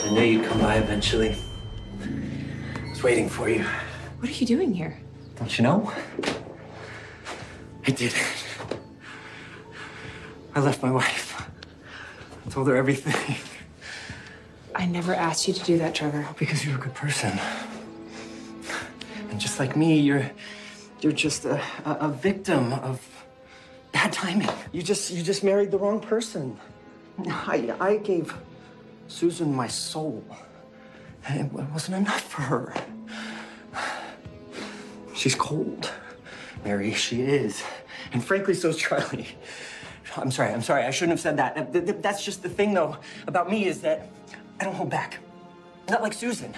I knew you'd come by eventually. I was waiting for you. What are you doing here? Don't you know? I did it. I left my wife. I told her everything. I never asked you to do that, Trevor. Because you're a good person. And just like me, you're just a victim of bad timing. You just married the wrong person. I gave Susan my soul. And it wasn't enough for her. She's cold. Mary, she is. And frankly, so's Charlie. I'm sorry. I shouldn't have said that. That's just the thing, though, about me is that I don't hold back. Not like Susan.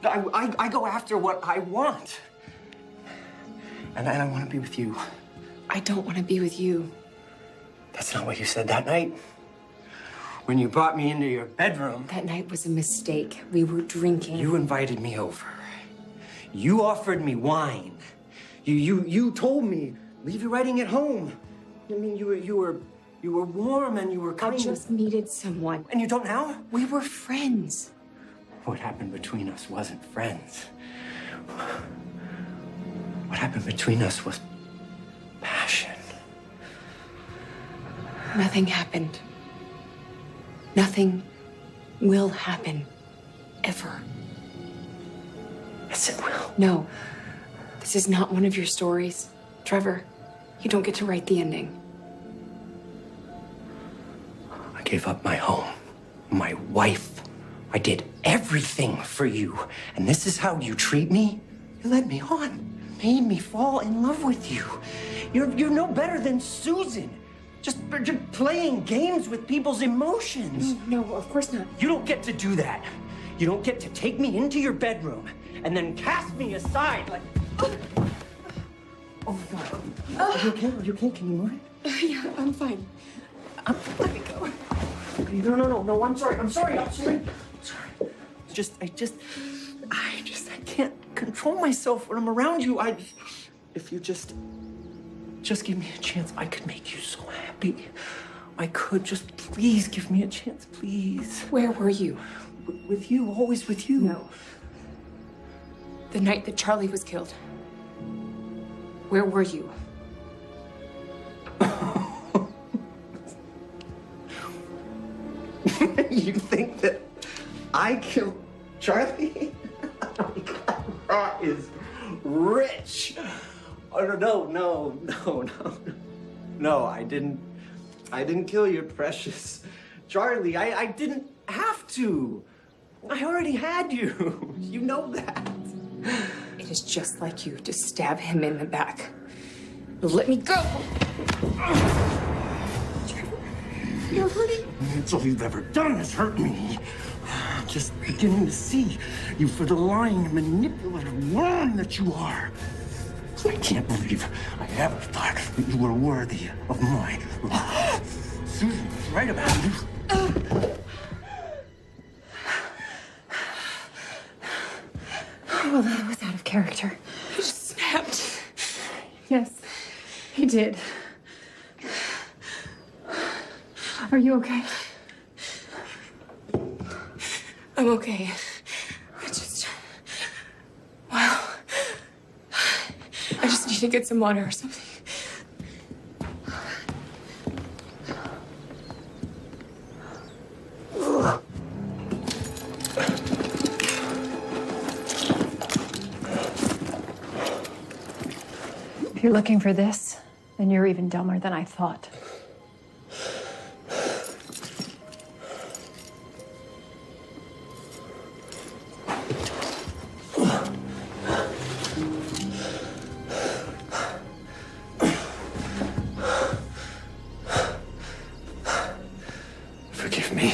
I go after what I want. And I want to be with you. I don't want to be with you. That's not what you said that night. When you brought me into your bedroom. That night was a mistake. We were drinking. You invited me over. You offered me wine. You told me, leave your writing at home. I mean, you were warm and you were kind. I just needed someone. And you don't now? We were friends. What happened between us wasn't friends. What happened between us was passion. Nothing happened. Nothing will happen. Ever. Yes, it will. No. This is not one of your stories. Trevor, you don't get to write the ending. I gave up my home, my wife. I did everything for you. And this is how you treat me? You led me on, made me fall in love with you. You're no better than Susan. Just playing games with people's emotions. No, of course not. You don't get to do that. You don't get to take me into your bedroom and then cast me aside like... Oh my God. Are you okay? Are you okay? Can you move it? Yeah, I'm fine. Let me go. No, I'm sorry. I'm sorry. I can't control myself when I'm around you. If you just Just give me a chance. I could make you so happy. I could. Just please give me a chance, please. Where were you? With you, always with you. No. The night that Charlie was killed. Where were you? You think that I killed Charlie? Oh my God, Ra is rich. Oh, no, I didn't kill your precious Charlie. I didn't have to. I already had you. You know that. It is just like you to stab him in the back. Let me go! You're hurting. That's all you've ever done is hurt me. Just beginning to see you for the lying, manipulative worm that you are. I can't believe I ever thought that you were worthy of my love. Susan was right about you. Well, that was out of character. He just snapped. Yes, he did. Are you okay? I'm okay. Wow. I just need to get some water or something. If you're looking for this, then you're even dumber than I thought. Forgive me.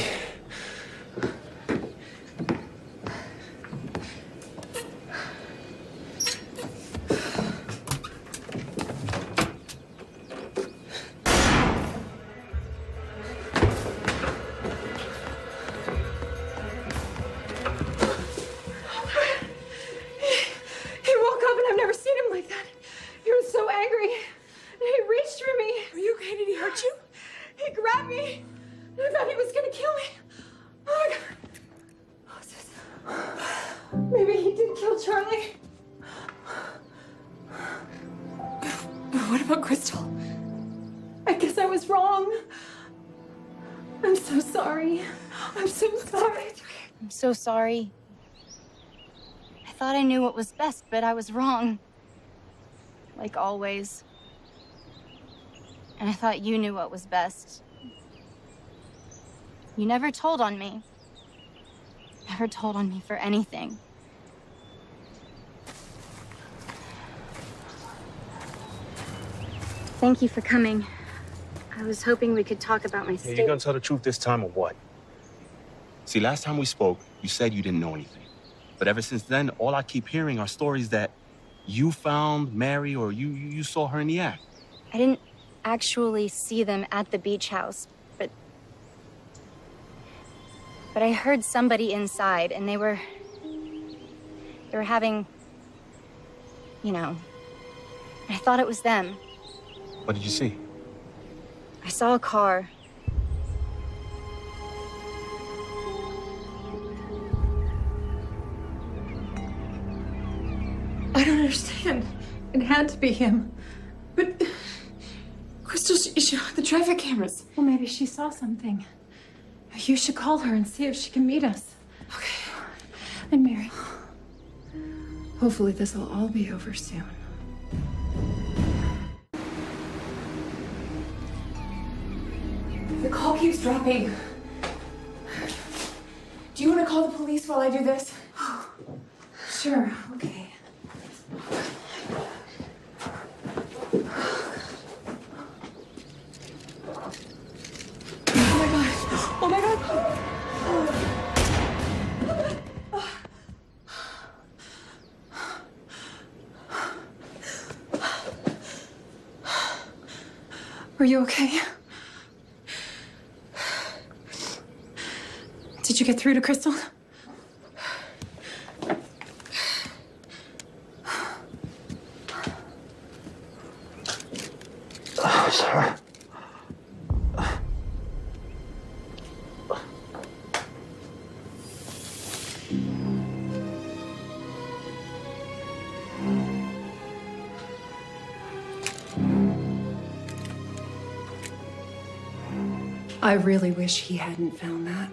What about Crystal? I guess I was wrong. I'm so sorry. I'm so sorry. I'm so sorry. I thought I knew what was best, but I was wrong. Like always. And I thought you knew what was best. You never told on me. Never told on me for anything. Thank you for coming. I was hoping we could talk about my state. Are you gonna tell the truth this time or what? See, last time we spoke, you said you didn't know anything. But ever since then, all I keep hearing are stories that you found Mary or you saw her in the act. I didn't actually see them at the beach house, but I heard somebody inside, and they were having, you know, I thought it was them. What did you see? I saw a car. I don't understand. It had to be him. But Crystal, she had the traffic cameras. Well, maybe she saw something. You should call her and see if she can meet us. Okay. And Mary. Hopefully this will all be over soon. The call keeps dropping. Do you want to call the police while I do this? Sure, okay. Oh my God. Are you okay? Did you get through to Crystal? Sorry. I really wish he hadn't found that.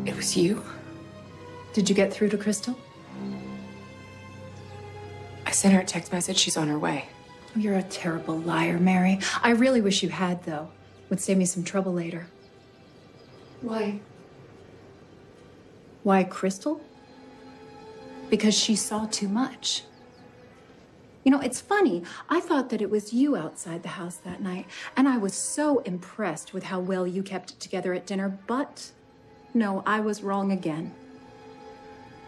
It was you? Did you get through to Crystal? I sent her a text message. She's on her way. Oh, you're a terrible liar, Mary. I really wish you had, though. Would save me some trouble later. Why? Why Crystal? Because she saw too much. You know, it's funny. I thought that it was you outside the house that night, and I was so impressed with how well you kept it together at dinner, but no, I was wrong again.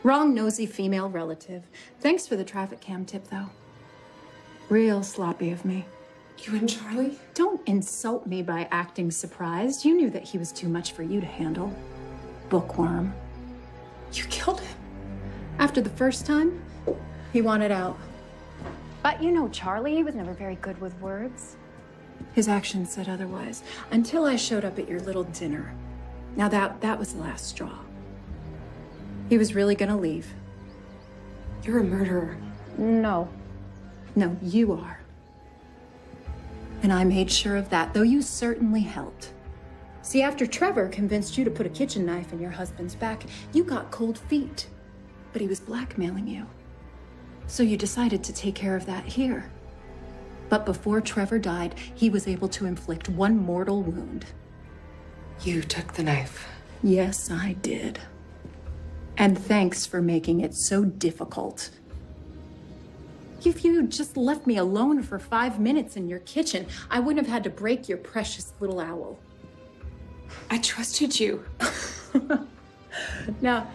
Wrong nosy female relative. Thanks for the traffic cam tip, though. Real sloppy of me. You and Charlie? Don't insult me by acting surprised. You knew that he was too much for you to handle. Bookworm. You killed him? After the first time, he wanted out. But you know Charlie, he was never very good with words. His actions said otherwise, until I showed up at your little dinner. Now that was the last straw. He was really gonna leave. You're a murderer. No. No, you are. And I made sure of that, though you certainly helped. See, after Trevor convinced you to put a kitchen knife in your husband's back, you got cold feet. But he was blackmailing you. So you decided to take care of that here. But before Trevor died, he was able to inflict one mortal wound. You took the knife. Yes, I did. And thanks for making it so difficult. If you had just left me alone for 5 minutes in your kitchen, I wouldn't have had to break your precious little owl. I trusted you. Now,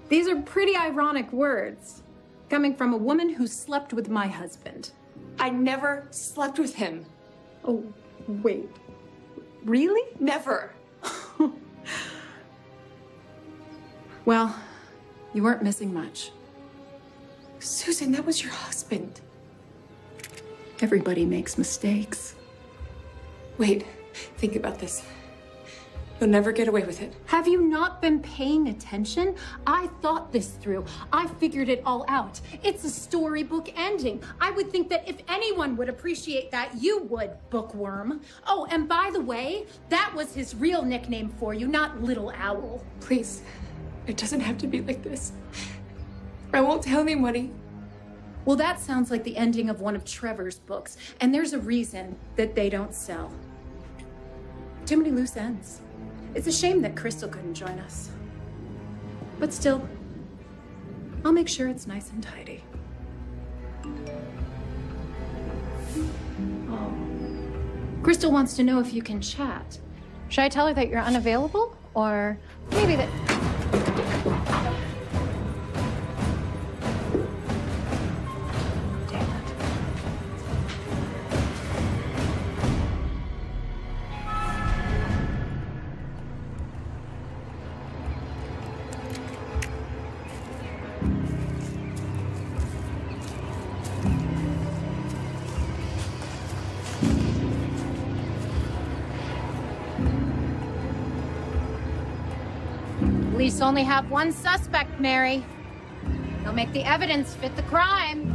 these are pretty ironic words, coming from a woman who slept with my husband. I never slept with him. Oh, wait. Really? Never. Well, you weren't missing much. Susan, that was your husband. Everybody makes mistakes. Wait, think about this. You'll never get away with it. Have you not been paying attention? I thought this through. I figured it all out. It's a storybook ending. I would think that if anyone would appreciate that, you would, Bookworm. Oh, and by the way, that was his real nickname for you, not Little Owl. Please, it doesn't have to be like this. I won't tell anybody. Well, that sounds like the ending of one of Trevor's books, and there's a reason that they don't sell. Too many loose ends. It's a shame that Crystal couldn't join us. But still, I'll make sure it's nice and tidy. Oh. Crystal wants to know if you can chat. Should I tell her that you're unavailable? Or maybe that... Police only have one suspect, Mary. They'll make the evidence fit the crime.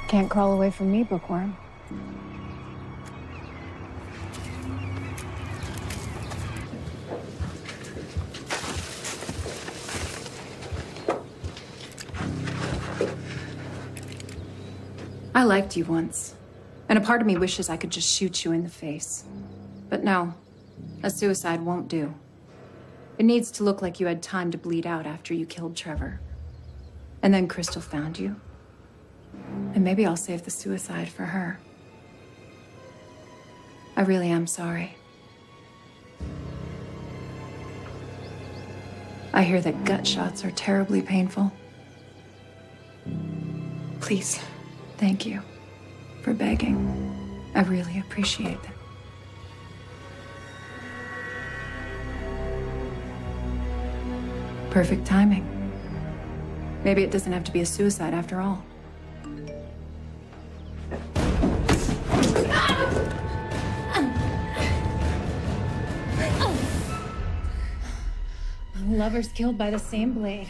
Can't crawl away from me, Bookworm. I liked you once, and a part of me wishes I could just shoot you in the face. But no, a suicide won't do. It needs to look like you had time to bleed out after you killed Trevor. And then Crystal found you. And maybe I'll save the suicide for her. I really am sorry. I hear that gut shots are terribly painful. Please, thank you for begging. I really appreciate it. Perfect timing. Maybe it doesn't have to be a suicide after all. Lovers killed by the same blade.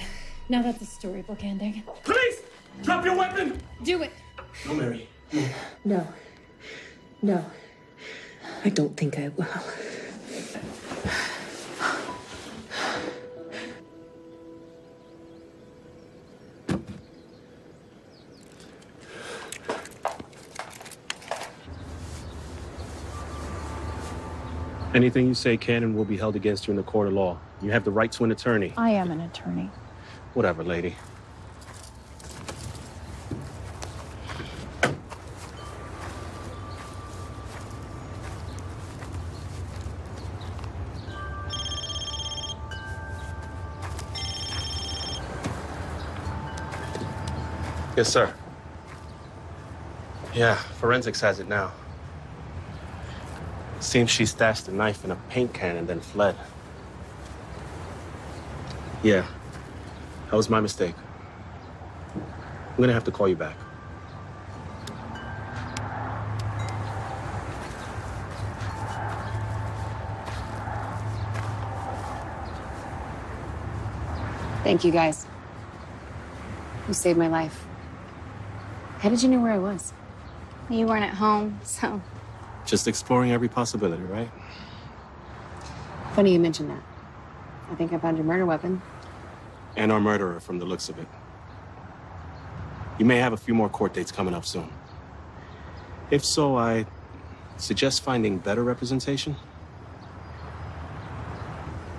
Now that's a storybook ending. Police! Drop your weapon! Do it! No, Mary. No. No. I don't think I will. Anything you say can and will be held against you in the court of law. You have the right to an attorney. I am an attorney. Whatever, lady. Yes, sir. Yeah, forensics has it now. Seems she stashed the knife in a paint can and then fled. Yeah, that was my mistake. I'm gonna have to call you back. Thank you, guys. You saved my life. How did you know where I was? You weren't at home, so... Just exploring every possibility, right? Funny you mentioned that. I think I found your murder weapon. And our murderer, from the looks of it. You may have a few more court dates coming up soon. If so, I suggest finding better representation.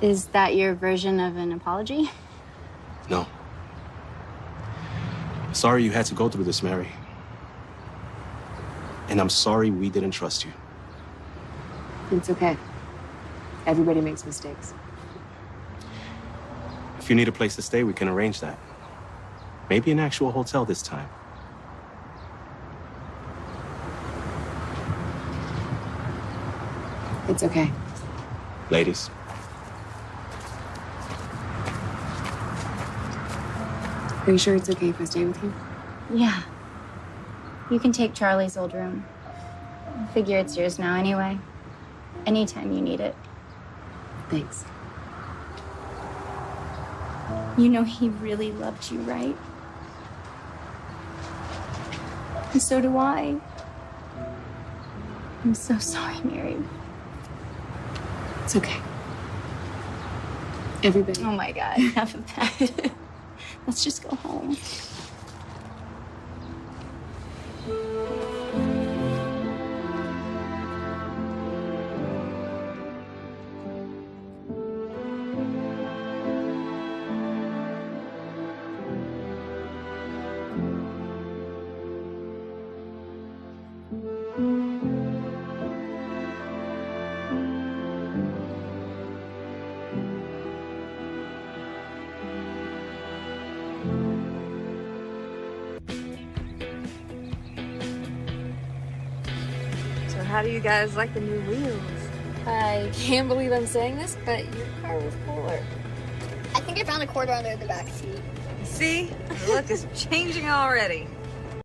Is that your version of an apology? No. Sorry you had to go through this, Mary. And I'm sorry we didn't trust you. It's okay. Everybody makes mistakes. If you need a place to stay, we can arrange that. Maybe an actual hotel this time. It's okay. Ladies. Are you sure it's okay if I stay with you? Yeah. You can take Charlie's old room. I figure it's yours now anyway. Anytime you need it. Thanks. You know he really loved you, right? And so do I. I'm so sorry, Mary. It's okay. Everybody. Oh my God, enough of that. Let's just go home. How do you guys like the new wheels? I can't believe I'm saying this, but your car was cooler. I think I found a quarter under the back seat. See? The look is changing already.